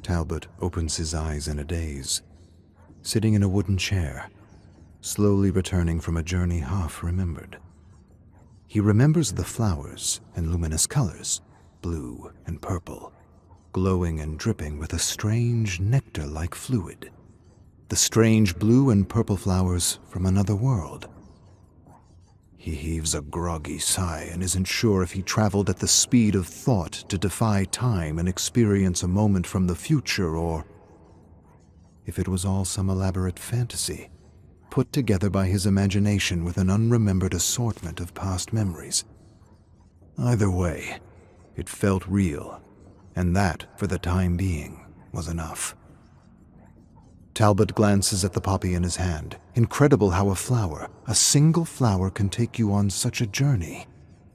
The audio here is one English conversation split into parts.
Talbot opens his eyes in a daze, sitting in a wooden chair, slowly returning from a journey half remembered. He remembers the flowers and luminous colors, blue and purple, glowing and dripping with a strange nectar-like fluid. The strange blue and purple flowers from another world. He heaves a groggy sigh and isn't sure if he traveled at the speed of thought to defy time and experience a moment from the future, or if it was all some elaborate fantasy put together by his imagination with an unremembered assortment of past memories. Either way, it felt real, and that, for the time being, was enough. Talbot glances at the poppy in his hand. Incredible how a single flower can take you on such a journey,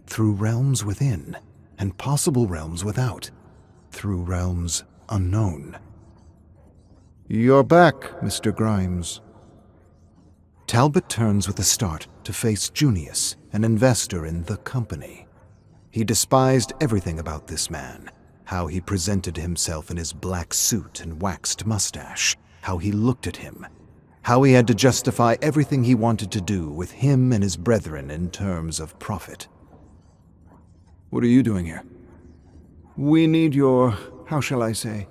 through realms within, and possible realms without, through realms unknown. "You're back, Mr. Grimes." Talbot turns with a start to face Junius, an investor in the company. He despised everything about this man, how he presented himself in his black suit and waxed mustache, how he looked at him, how he had to justify everything he wanted to do with him and his brethren in terms of profit. "What are you doing here?" "We need your, how shall I say,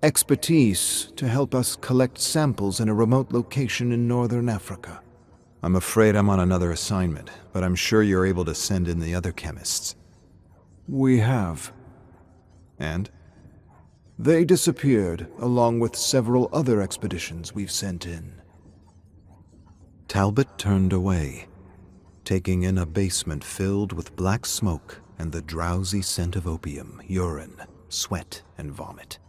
expertise to help us collect samples in a remote location in northern Africa." "I'm afraid I'm on another assignment, but I'm sure you're able to send in the other chemists." "We have." "And?" "They disappeared, along with several other expeditions we've sent in." Talbot turned away, taking in a basement filled with black smoke and the drowsy scent of opium, urine, sweat, and vomit.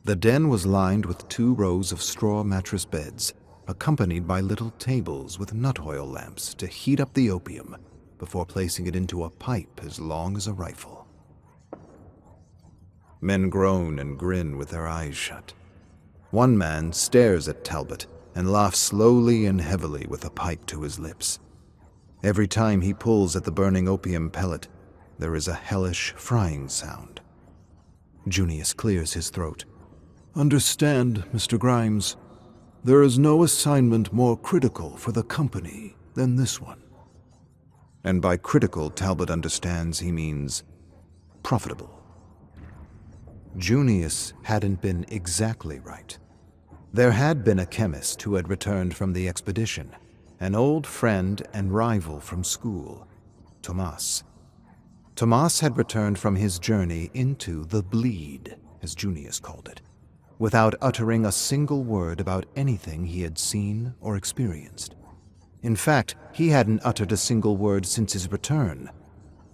The den was lined with 2 rows of straw mattress beds, accompanied by little tables with nut oil lamps to heat up the opium before placing it into a pipe as long as a rifle. Men groan and grin with their eyes shut. One man stares at Talbot and laughs slowly and heavily with a pipe to his lips. Every time he pulls at the burning opium pellet, there is a hellish frying sound. Junius clears his throat. "Understand, Mr. Grimes, there is no assignment more critical for the company than this one." And by critical, Talbot understands he means profitable. Junius hadn't been exactly right. There had been a chemist who had returned from the expedition, an old friend and rival from school, Tomas. Tomas had returned from his journey into the bleed, as Junius called it, without uttering a single word about anything he had seen or experienced. In fact, he hadn't uttered a single word since his return.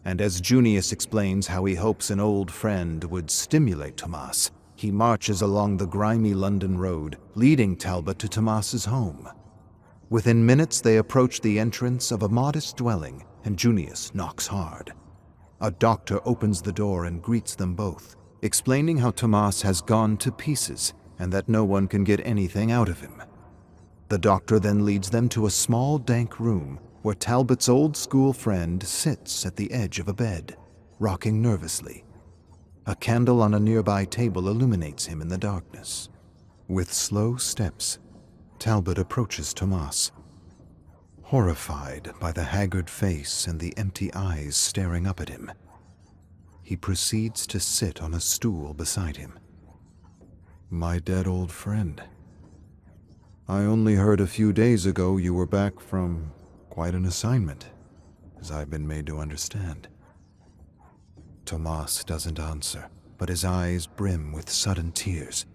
And as Junius explains how he hopes an old friend would stimulate Tomas, he marches along the grimy London road, leading Talbot to Tomas's home. Within minutes they approach the entrance of a modest dwelling, and Junius knocks hard. A doctor opens the door and greets them both, explaining how Tomas has gone to pieces and that no one can get anything out of him. The doctor then leads them to a small, dank room where Talbot's old school friend sits at the edge of a bed, rocking nervously. A candle on a nearby table illuminates him in the darkness. With slow steps, Talbot approaches Tomas. Horrified by the haggard face and the empty eyes staring up at him, he proceeds to sit on a stool beside him. "My dead old friend. I only heard a few days ago you were back from quite an assignment, as I've been made to understand." Tomas doesn't answer, but his eyes brim with sudden tears.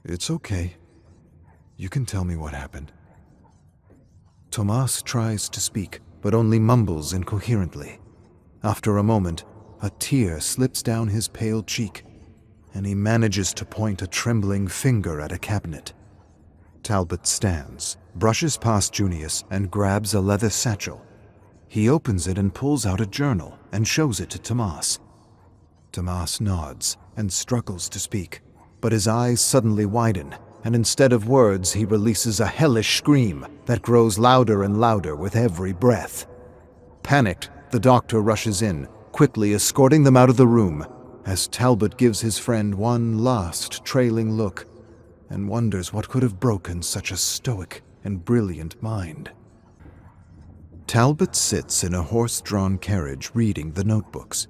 "It's okay. You can tell me what happened." Tomas tries to speak, but only mumbles incoherently. After a moment, a tear slips down his pale cheek, and he manages to point a trembling finger at a cabinet. Talbot stands, brushes past Junius, and grabs a leather satchel. He opens it and pulls out a journal and shows it to Tomas. Tomas nods and struggles to speak, but his eyes suddenly widen, and instead of words he releases a hellish scream that grows louder and louder with every breath. Panicked, the doctor rushes in, quickly escorting them out of the room, as Talbot gives his friend one last trailing look and wonders what could have broken such a stoic and brilliant mind. Talbot sits in a horse-drawn carriage reading the notebooks.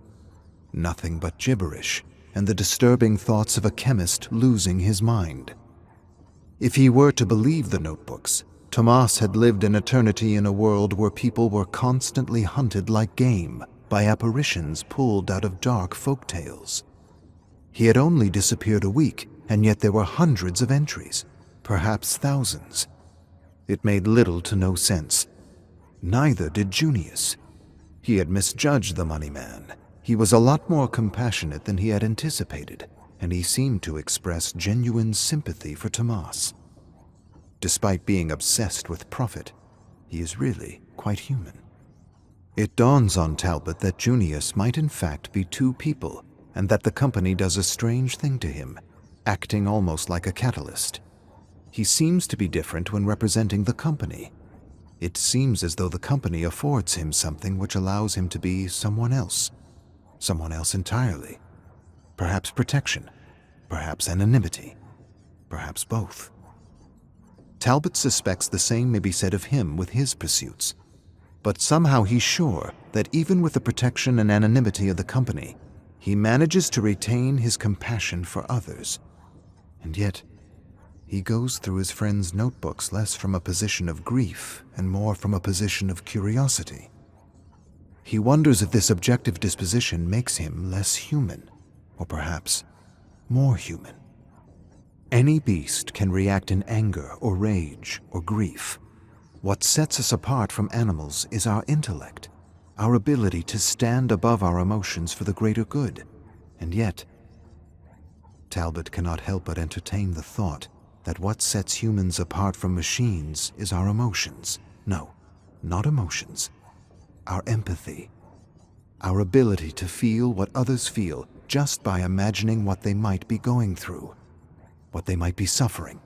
Nothing but gibberish and the disturbing thoughts of a chemist losing his mind. If he were to believe the notebooks, Tomas had lived an eternity in a world where people were constantly hunted like game by apparitions pulled out of dark folk tales. He had only disappeared a week, and yet there were hundreds of entries, perhaps thousands. It made little to no sense. Neither did Junius. He had misjudged the money man. He was a lot more compassionate than he had anticipated, and he seemed to express genuine sympathy for Tomas. Despite being obsessed with profit, he is really quite human. It dawns on Talbot that Junius might in fact be two people, and that the company does a strange thing to him, acting almost like a catalyst. He seems to be different when representing the company. It seems as though the company affords him something which allows him to be someone else entirely. Perhaps protection, perhaps anonymity, perhaps both. Talbot suspects the same may be said of him with his pursuits, but somehow he's sure that even with the protection and anonymity of the company, he manages to retain his compassion for others. And yet, he goes through his friend's notebooks less from a position of grief and more from a position of curiosity. He wonders if this objective disposition makes him less human, or perhaps more human. Any beast can react in anger or rage or grief. What sets us apart from animals is our intellect, our ability to stand above our emotions for the greater good. And yet, Talbot cannot help but entertain the thought that what sets humans apart from machines is our emotions. No, not emotions. Our empathy. Our ability to feel what others feel just by imagining what they might be going through, what they might be suffering.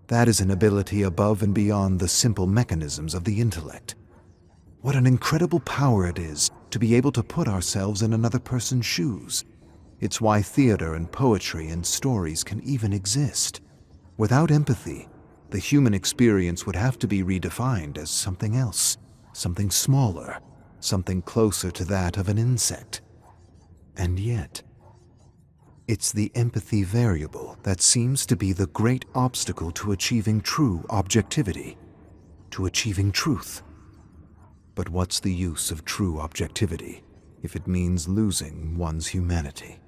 That is an ability above and beyond the simple mechanisms of the intellect. What an incredible power it is to be able to put ourselves in another person's shoes. It's why theater and poetry and stories can even exist. Without empathy, the human experience would have to be redefined as something else, something smaller, something closer to that of an insect. And yet, it's the empathy variable that seems to be the great obstacle to achieving true objectivity, to achieving truth. But what's the use of true objectivity if it means losing one's humanity?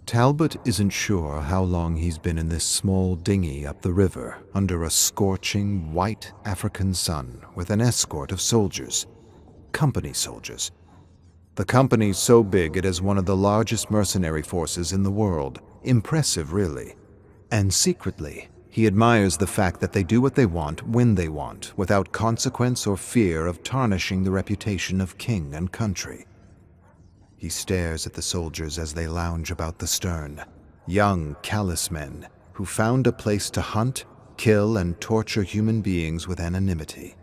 Talbot isn't sure how long he's been in this small dinghy up the river under a scorching white African sun with an escort of soldiers, company soldiers. The company's so big it is one of the largest mercenary forces in the world. Impressive, really. And secretly, he admires the fact that they do what they want when they want, without consequence or fear of tarnishing the reputation of king and country. He stares at the soldiers as they lounge about the stern, young, callous men who found a place to hunt, kill, and torture human beings with anonymity.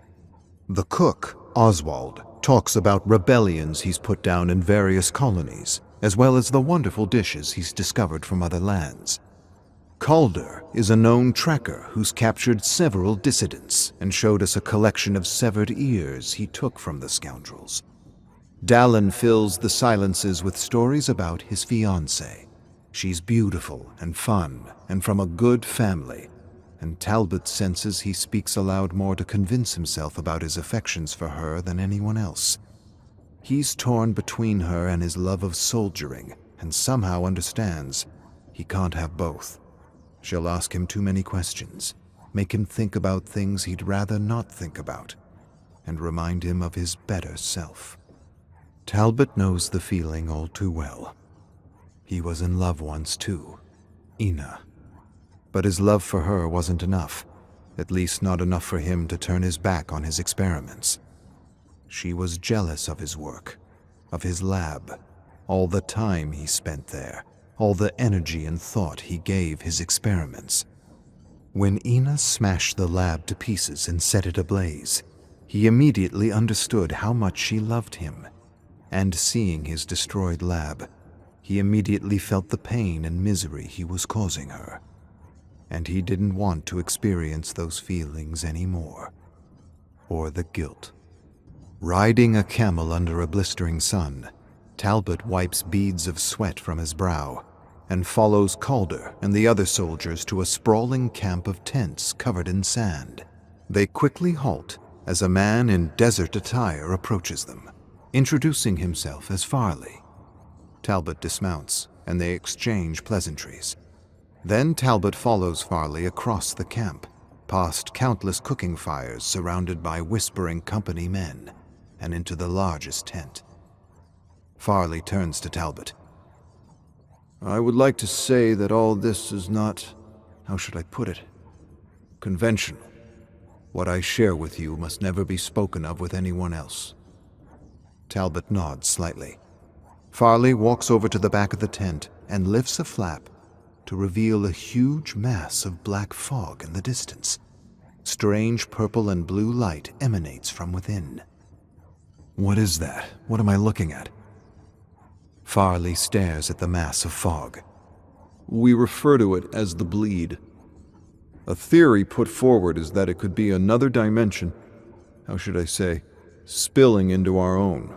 The cook, Oswald, talks about rebellions he's put down in various colonies, as well as the wonderful dishes he's discovered from other lands. Calder is a known tracker who's captured several dissidents and showed us a collection of severed ears he took from the scoundrels. Dallin fills the silences with stories about his fiancée. She's beautiful and fun and from a good family, and Talbot senses he speaks aloud more to convince himself about his affections for her than anyone else. He's torn between her and his love of soldiering, and somehow understands he can't have both. She'll ask him too many questions, make him think about things he'd rather not think about, and remind him of his better self. Talbot knows the feeling all too well. He was in love once too, Ina. But his love for her wasn't enough, at least not enough for him to turn his back on his experiments. She was jealous of his work, of his lab, all the time he spent there, all the energy and thought he gave his experiments. When Ina smashed the lab to pieces and set it ablaze, he immediately understood how much she loved him. And seeing his destroyed lab, he immediately felt the pain and misery he was causing her, and he didn't want to experience those feelings anymore, or the guilt. Riding a camel under a blistering sun, Talbot wipes beads of sweat from his brow and follows Calder and the other soldiers to a sprawling camp of tents covered in sand. They quickly halt as a man in desert attire approaches them, introducing himself as Farley. Talbot dismounts, and they exchange pleasantries. Then Talbot follows Farley across the camp, past countless cooking fires surrounded by whispering company men, and into the largest tent. Farley turns to Talbot. I would like to say that all this is not, how should I put it, conventional. What I share with you must never be spoken of with anyone else. Talbot nods slightly. Farley walks over to the back of the tent and lifts a flap to reveal a huge mass of black fog in the distance. Strange purple and blue light emanates from within. What is that? What am I looking at? Farley stares at the mass of fog. We refer to it as the bleed. A theory put forward is that it could be another dimension, how should I say, spilling into our own.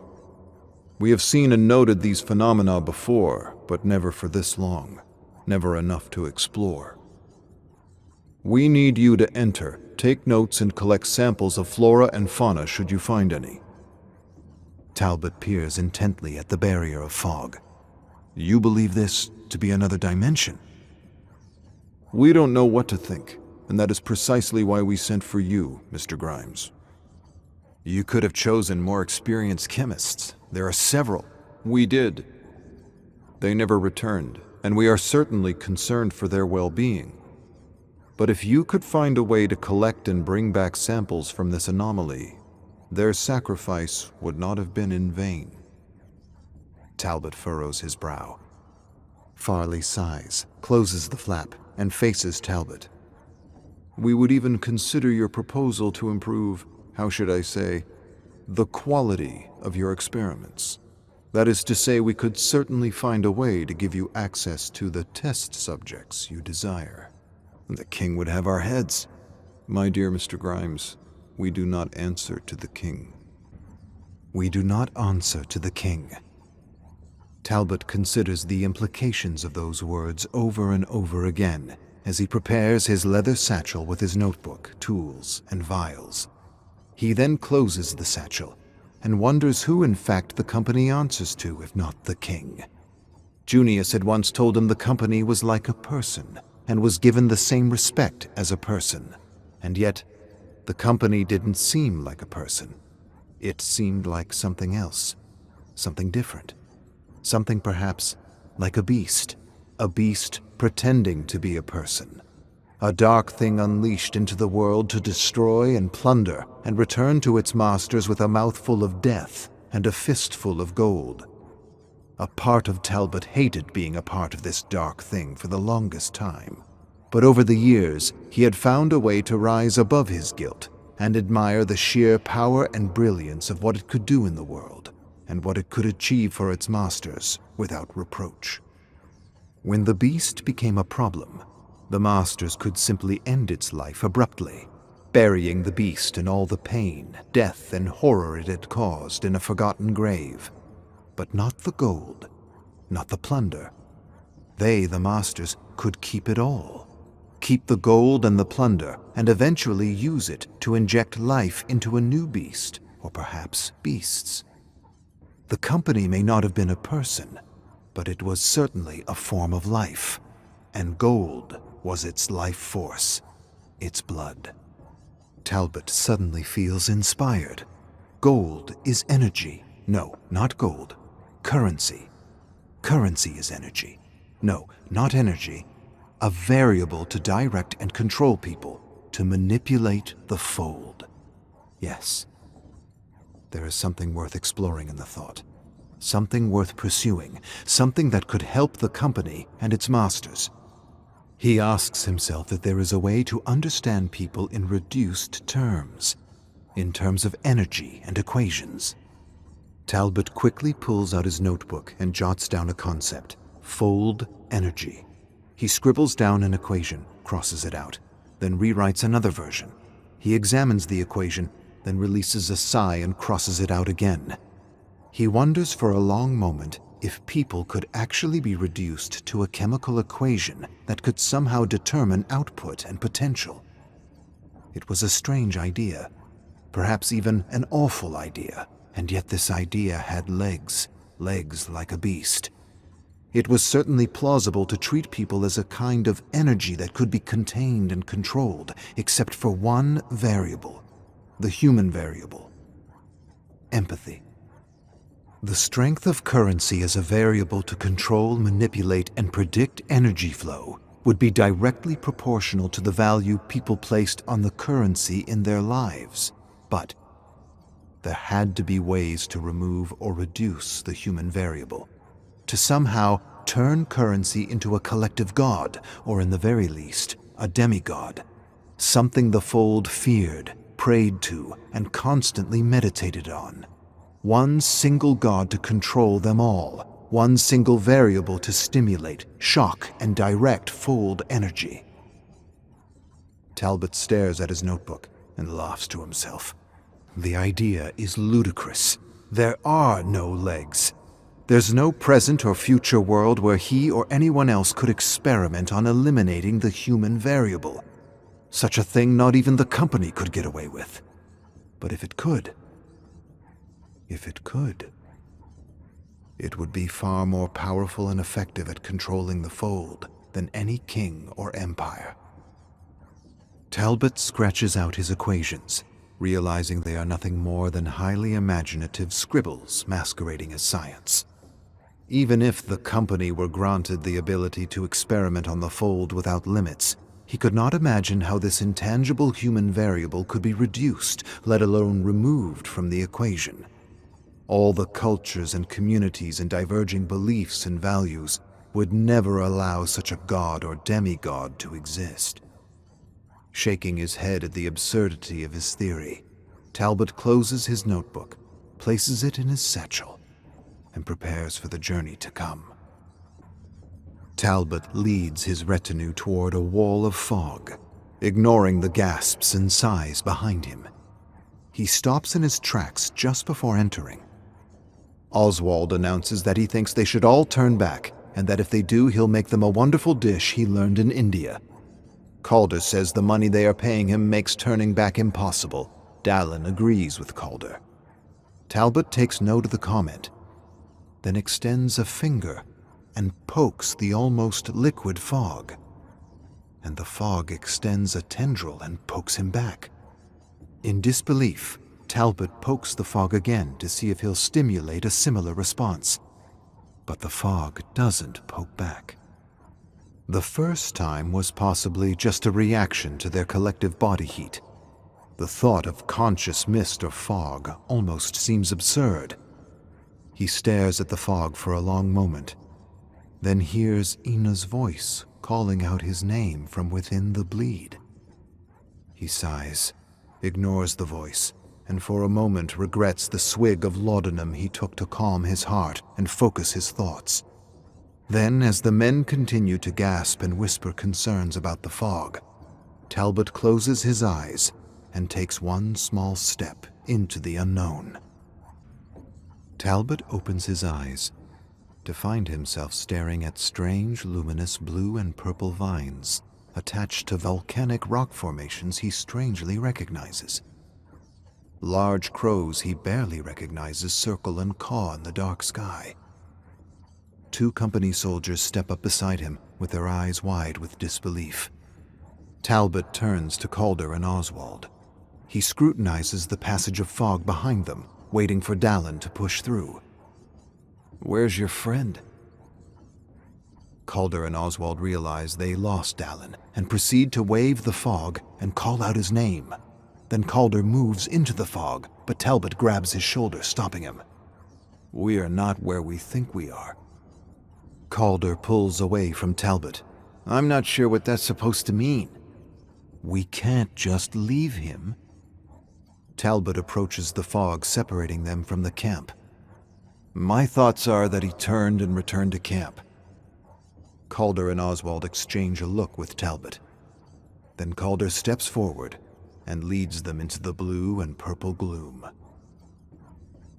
We have seen and noted these phenomena before, but never for this long, never enough to explore. We need you to enter, take notes, and collect samples of flora and fauna should you find any. Talbot peers intently at the barrier of fog. You believe this to be another dimension? We don't know what to think, and that is precisely why we sent for you, Mr. Grimes. You could have chosen more experienced chemists. There are several. We did. They never returned, and we are certainly concerned for their well-being. But if you could find a way to collect and bring back samples from this anomaly, their sacrifice would not have been in vain. Talbot furrows his brow. Farley sighs, closes the flap, and faces Talbot. We would even consider your proposal to improve, how should I say, the quality of your experiments. That is to say, we could certainly find a way to give you access to the test subjects you desire. The king would have our heads. My dear Mr. Grimes, we do not answer to the king. We do not answer to the king. Talbot considers the implications of those words over and over again as he prepares his leather satchel with his notebook, tools, and vials. He then closes the satchel and wonders who in fact the company answers to if not the king. Junius had once told him the company was like a person and was given the same respect as a person, and yet the company didn't seem like a person. It seemed like something else, something different, something perhaps like a beast pretending to be a person, a dark thing unleashed into the world to destroy and plunder and return to its masters with a mouthful of death and a fistful of gold. A part of Talbot hated being a part of this dark thing for the longest time, but over the years he had found a way to rise above his guilt and admire the sheer power and brilliance of what it could do in the world and what it could achieve for its masters without reproach. When the beast became a problem, the masters could simply end its life abruptly, burying the beast in all the pain, death, and horror it had caused in a forgotten grave. But not the gold, not the plunder. They, the masters, could keep it all. Keep the gold and the plunder, and eventually use it to inject life into a new beast, or perhaps beasts. The company may not have been a person, but it was certainly a form of life, and gold was its life force, its blood. Talbot suddenly feels inspired. Gold is energy. No, not gold. Currency. Currency is energy. No, not energy. A variable to direct and control people, to manipulate the fold. Yes. There is something worth exploring in the thought. Something worth pursuing. Something that could help the company and its masters. He asks himself if there is a way to understand people in reduced terms, in terms of energy and equations. Talbot quickly pulls out his notebook and jots down a concept: fold energy. He scribbles down an equation, crosses it out, then rewrites another version. He examines the equation, then releases a sigh and crosses it out again. He wonders for a long moment if people could actually be reduced to a chemical equation that could somehow determine output and potential. It was a strange idea, perhaps even an awful idea, and yet this idea had legs like a beast. It was certainly plausible to treat people as a kind of energy that could be contained and controlled, except for one variable, the human variable: empathy. The strength of currency as a variable to control, manipulate, and predict energy flow would be directly proportional to the value people placed on the currency in their lives. But there had to be ways to remove or reduce the human variable, to somehow turn currency into a collective god, or in the very least, a demigod, something the Fold feared, prayed to, and constantly meditated on. One single god to control them all, one single variable to stimulate, shock, and direct Fold energy. Talbot stares at his notebook and laughs to himself. The idea is ludicrous. There are no legs. There's no present or future world where he or anyone else could experiment on eliminating the human variable. Such a thing not even the company could get away with. But if it could, it would be far more powerful and effective at controlling the Fold than any king or empire. Talbot scratches out his equations, realizing they are nothing more than highly imaginative scribbles masquerading as science. Even if the company were granted the ability to experiment on the Fold without limits, he could not imagine how this intangible human variable could be reduced, let alone removed from the equation. All the cultures and communities and diverging beliefs and values would never allow such a god or demigod to exist. Shaking his head at the absurdity of his theory, Talbot closes his notebook, places it in his satchel, and prepares for the journey to come. Talbot leads his retinue toward a wall of fog, ignoring the gasps and sighs behind him. He stops in his tracks just before entering. Oswald announces that he thinks they should all turn back, and that if they do, he'll make them a wonderful dish he learned in India. Calder says the money they are paying him makes turning back impossible. Dallin agrees with Calder. Talbot takes note of the comment, then extends a finger and pokes the almost liquid fog. And the fog extends a tendril and pokes him back. In disbelief, Talbot pokes the fog again to see if he'll stimulate a similar response. But the fog doesn't poke back. The first time was possibly just a reaction to their collective body heat. The thought of conscious mist or fog almost seems absurd. He stares at the fog for a long moment, then hears Ina's voice calling out his name from within the bleed. He sighs, ignores the voice, and for a moment regrets the swig of laudanum he took to calm his heart and focus his thoughts. Then, as the men continue to gasp and whisper concerns about the fog, Talbot closes his eyes and takes one small step into the unknown. Talbot opens his eyes to find himself staring at strange, luminous blue and purple vines attached to volcanic rock formations he strangely recognizes. Large crows he barely recognizes circle and caw in the dark sky. 2 company soldiers step up beside him with their eyes wide with disbelief. Talbot turns to Calder and Oswald. He scrutinizes the passage of fog behind them, waiting for Dallin to push through. "Where's your friend?" Calder and Oswald realize they lost Dallin and proceed to wave the fog and call out his name. Then Calder moves into the fog, but Talbot grabs his shoulder, stopping him. "We are not where we think we are." Calder pulls away from Talbot. "I'm not sure what that's supposed to mean." "We can't just leave him." Talbot approaches the fog separating them from the camp. My thoughts are that he turned and returned to camp. Calder and Oswald exchange a look with Talbot. Then Calder steps forward and leads them into the blue and purple gloom.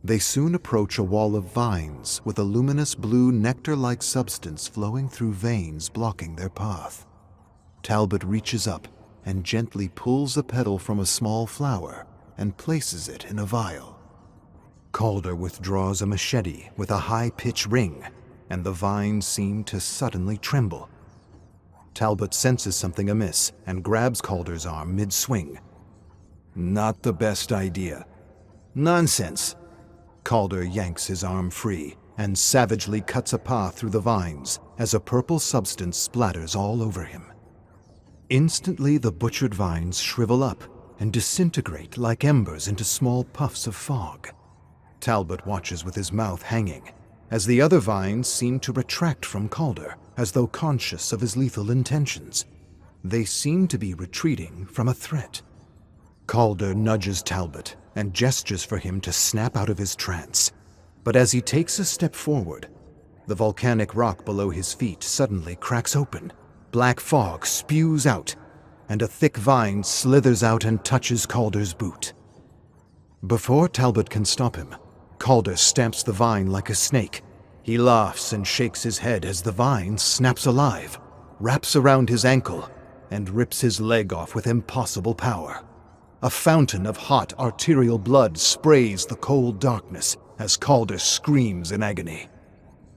They soon approach a wall of vines with a luminous blue nectar-like substance flowing through veins blocking their path. Talbot reaches up and gently pulls a petal from a small flower and places it in a vial. Calder withdraws a machete with a high-pitched ring, and the vines seem to suddenly tremble. Talbot senses something amiss and grabs Calder's arm mid-swing. "Not the best idea." "Nonsense." Calder yanks his arm free and savagely cuts a path through the vines as a purple substance splatters all over him. Instantly, the butchered vines shrivel up and disintegrate like embers into small puffs of fog. Talbot watches with his mouth hanging, as the other vines seem to retract from Calder, as though conscious of his lethal intentions. They seem to be retreating from a threat. Calder nudges Talbot and gestures for him to snap out of his trance. But as he takes a step forward, the volcanic rock below his feet suddenly cracks open. Black fog spews out, and a thick vine slithers out and touches Calder's boot. Before Talbot can stop him, Calder stamps the vine like a snake. He laughs and shakes his head as the vine snaps alive, wraps around his ankle, and rips his leg off with impossible power. A fountain of hot arterial blood sprays the cold darkness as Calder screams in agony.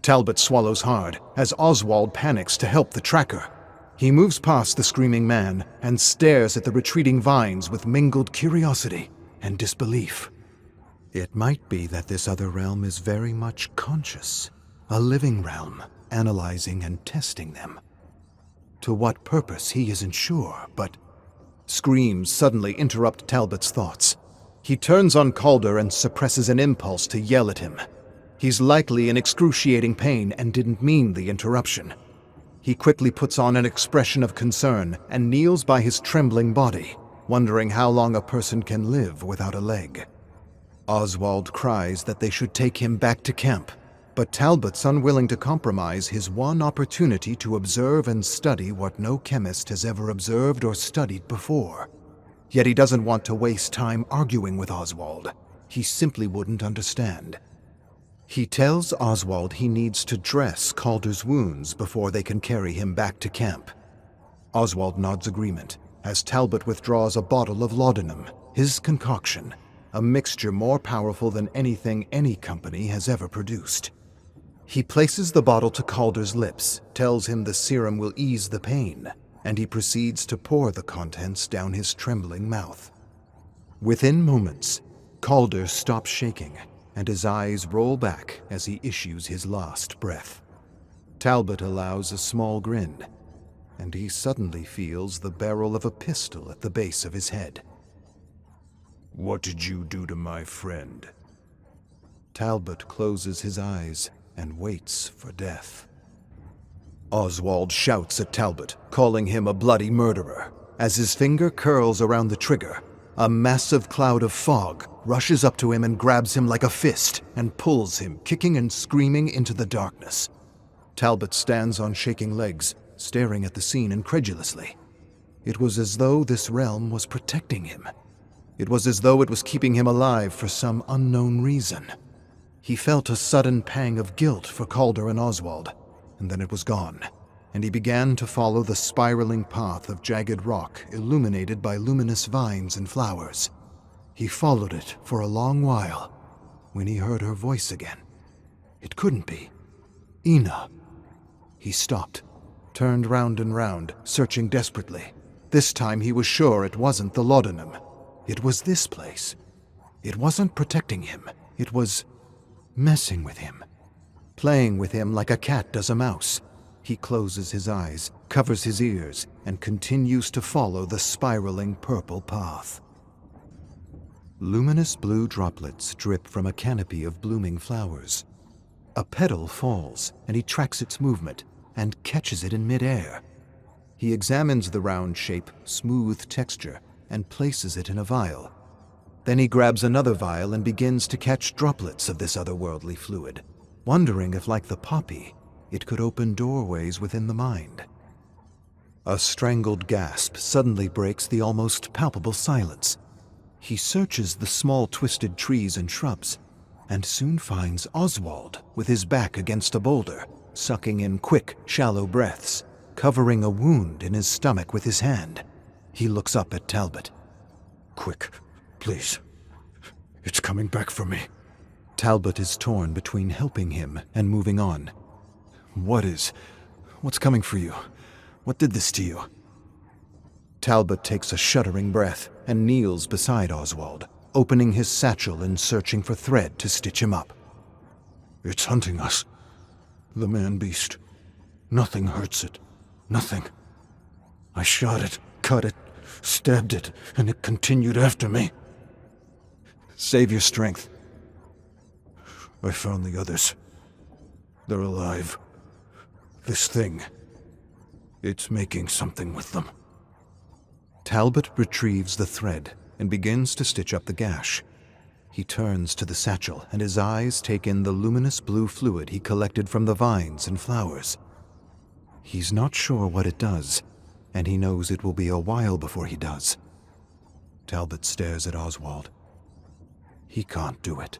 Talbot swallows hard as Oswald panics to help the tracker. He moves past the screaming man and stares at the retreating vines with mingled curiosity and disbelief. It might be that this other realm is very much conscious, a living realm, analyzing and testing them. To what purpose, he isn't sure, but screams suddenly interrupt Talbot's thoughts. He turns on Calder and suppresses an impulse to yell at him. He's likely in excruciating pain and didn't mean the interruption. He quickly puts on an expression of concern and kneels by his trembling body, wondering how long a person can live without a leg. Oswald cries that they should take him back to camp, but Talbot's unwilling to compromise his one opportunity to observe and study what no chemist has ever observed or studied before. Yet he doesn't want to waste time arguing with Oswald. He simply wouldn't understand. He tells Oswald he needs to dress Calder's wounds before they can carry him back to camp. Oswald nods agreement as Talbot withdraws a bottle of laudanum, his concoction, a mixture more powerful than anything any company has ever produced. He places the bottle to Calder's lips, tells him the serum will ease the pain, and he proceeds to pour the contents down his trembling mouth. Within moments, Calder stops shaking, and his eyes roll back as he issues his last breath. Talbot allows a small grin, and he suddenly feels the barrel of a pistol at the base of his head. "What did you do to my friend?" Talbot closes his eyes and waits for death. Oswald shouts at Talbot, calling him a bloody murderer. As his finger curls around the trigger, a massive cloud of fog rushes up to him and grabs him like a fist and pulls him, kicking and screaming, into the darkness. Talbot stands on shaking legs, staring at the scene incredulously. It was as though this realm was protecting him. It was as though it was keeping him alive for some unknown reason. He felt a sudden pang of guilt for Calder and Oswald, and then it was gone, and he began to follow the spiraling path of jagged rock illuminated by luminous vines and flowers. He followed it for a long while, when he heard her voice again. It couldn't be. Ina. He stopped, turned round and round, searching desperately. This time he was sure it wasn't the laudanum. It was this place. It wasn't protecting him. It was messing with him, playing with him like a cat does a mouse. He closes his eyes, covers his ears, and continues to follow the spiraling purple path. Luminous blue droplets drip from a canopy of blooming flowers. A petal falls, and he tracks its movement and catches it in midair. He examines the round shape, smooth texture, and places it in a vial. Then he grabs another vial and begins to catch droplets of this otherworldly fluid, wondering if, like the poppy, it could open doorways within the mind. A strangled gasp suddenly breaks the almost palpable silence. He searches the small twisted trees and shrubs, and soon finds Oswald with his back against a boulder, sucking in quick, shallow breaths, covering a wound in his stomach with his hand. He looks up at Talbot. Quick, please. It's coming back for me. Talbot is torn between helping him and moving on. What's coming for you? What did this to you? Talbot takes a shuddering breath and kneels beside Oswald, opening his satchel and searching for thread to stitch him up. It's hunting us. The man-beast. Nothing hurts it. Nothing. I shot it, cut it, stabbed it, and it continued after me. Save your strength. I found the others. They're alive. This thing. It's making something with them. Talbot retrieves the thread and begins to stitch up the gash. He turns to the satchel, and his eyes take in the luminous blue fluid he collected from the vines and flowers. He's not sure what it does, and he knows it will be a while before he does. Talbot stares at Oswald. He can't do it.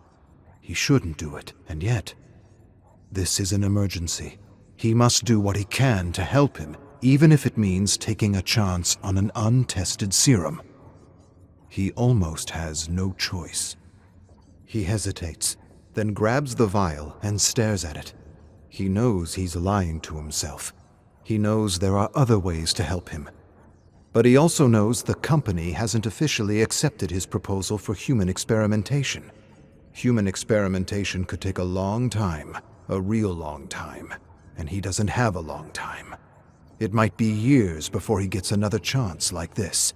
He shouldn't do it, and yet, this is an emergency. He must do what he can to help him, even if it means taking a chance on an untested serum. He almost has no choice. He hesitates, then grabs the vial and stares at it. He knows he's lying to himself. He knows there are other ways to help him. But he also knows the company hasn't officially accepted his proposal for human experimentation. Human experimentation could take a long time, a real long time, and he doesn't have a long time. It might be years before he gets another chance like this.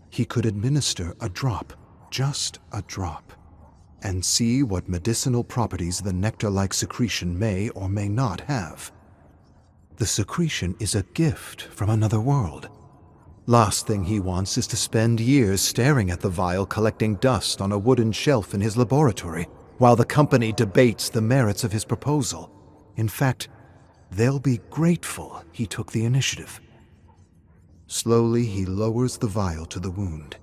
He could administer a drop, just a drop, and see what medicinal properties the nectar-like secretion may or may not have. The secretion is a gift from another world. Last thing he wants is to spend years staring at the vial collecting dust on a wooden shelf in his laboratory, while the company debates the merits of his proposal. In fact, they'll be grateful he took the initiative. Slowly, he lowers the vial to the wound.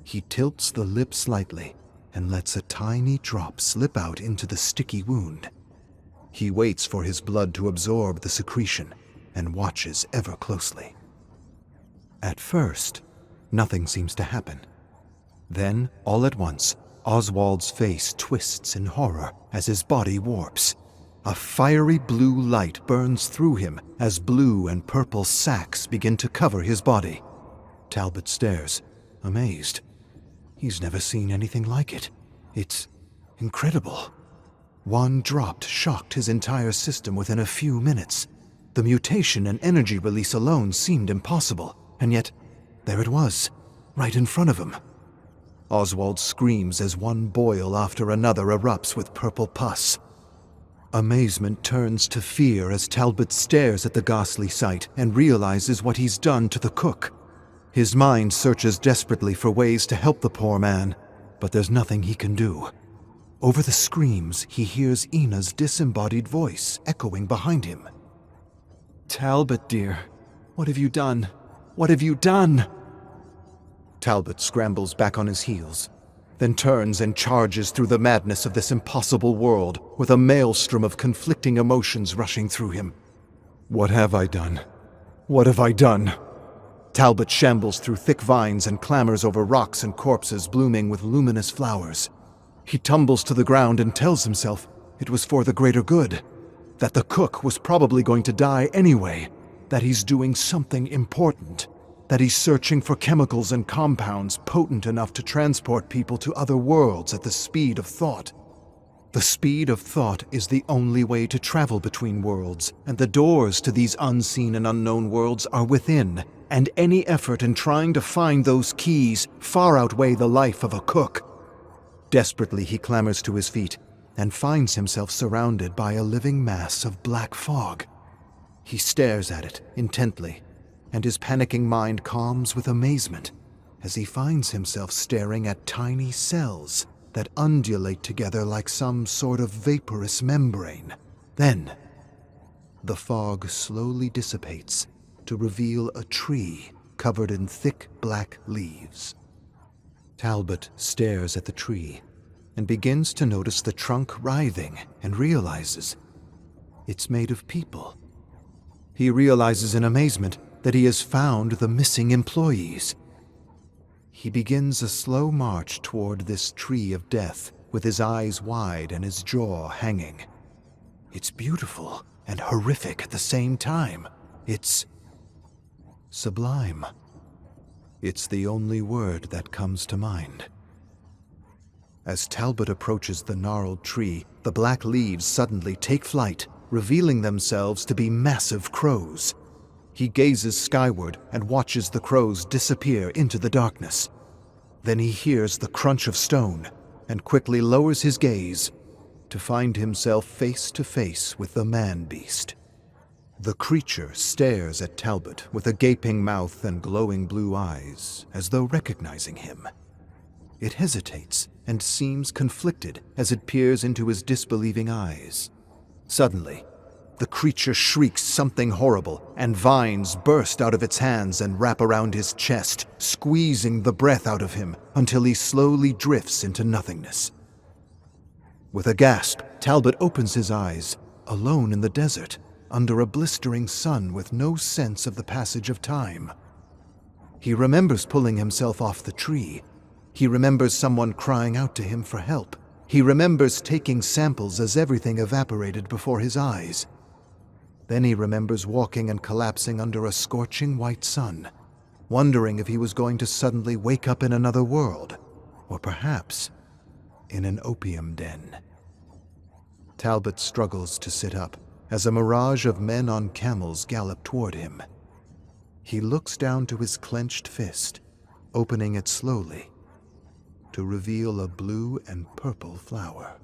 He tilts the lip slightly and lets a tiny drop slip out into the sticky wound. He waits for his blood to absorb the secretion and watches ever closely. At first, nothing seems to happen. Then, all at once, Oswald's face twists in horror as his body warps. A fiery blue light burns through him as blue and purple sacs begin to cover his body. Talbot stares, amazed. He's never seen anything like it. It's incredible. One drop shocked his entire system within a few minutes. The mutation and energy release alone seemed impossible, and yet there it was, right in front of him. Oswald screams as one boil after another erupts with purple pus. Amazement turns to fear as Talbot stares at the ghastly sight and realizes what he's done to the cook. His mind searches desperately for ways to help the poor man, but there's nothing he can do. Over the screams, he hears Ina's disembodied voice echoing behind him. "Talbot, dear, what have you done? What have you done?" Talbot scrambles back on his heels, then turns and charges through the madness of this impossible world with a maelstrom of conflicting emotions rushing through him. What have I done? What have I done? Talbot shambles through thick vines and clambers over rocks and corpses blooming with luminous flowers. He tumbles to the ground and tells himself it was for the greater good, that the cook was probably going to die anyway, that he's doing something important, that he's searching for chemicals and compounds potent enough to transport people to other worlds at the speed of thought. The speed of thought is the only way to travel between worlds, and the doors to these unseen and unknown worlds are within, and any effort in trying to find those keys far outweigh the life of a cook. Desperately, he clambers to his feet and finds himself surrounded by a living mass of black fog. He stares at it intently, and his panicking mind calms with amazement as he finds himself staring at tiny cells that undulate together like some sort of vaporous membrane. Then, the fog slowly dissipates to reveal a tree covered in thick black leaves. Talbot stares at the tree and begins to notice the trunk writhing and realizes it's made of people. He realizes in amazement that he has found the missing employees. He begins a slow march toward this tree of death with his eyes wide and his jaw hanging. It's beautiful and horrific at the same time. It's sublime. It's the only word that comes to mind. As Talbot approaches the gnarled tree, the black leaves suddenly take flight, revealing themselves to be massive crows. He gazes skyward and watches the crows disappear into the darkness. Then he hears the crunch of stone and quickly lowers his gaze to find himself face to face with the man-beast. The creature stares at Talbot with a gaping mouth and glowing blue eyes, as though recognizing him. It hesitates and seems conflicted as it peers into his disbelieving eyes. Suddenly, the creature shrieks something horrible, and vines burst out of its hands and wrap around his chest, squeezing the breath out of him until he slowly drifts into nothingness. With a gasp, Talbot opens his eyes, alone in the desert, under a blistering sun with no sense of the passage of time. He remembers pulling himself off the tree. He remembers someone crying out to him for help. He remembers taking samples as everything evaporated before his eyes. Then he remembers walking and collapsing under a scorching white sun, wondering if he was going to suddenly wake up in another world, or perhaps in an opium den. Talbot struggles to sit up as a mirage of men on camels gallop toward him. He looks down to his clenched fist, opening it slowly to reveal a blue and purple flower.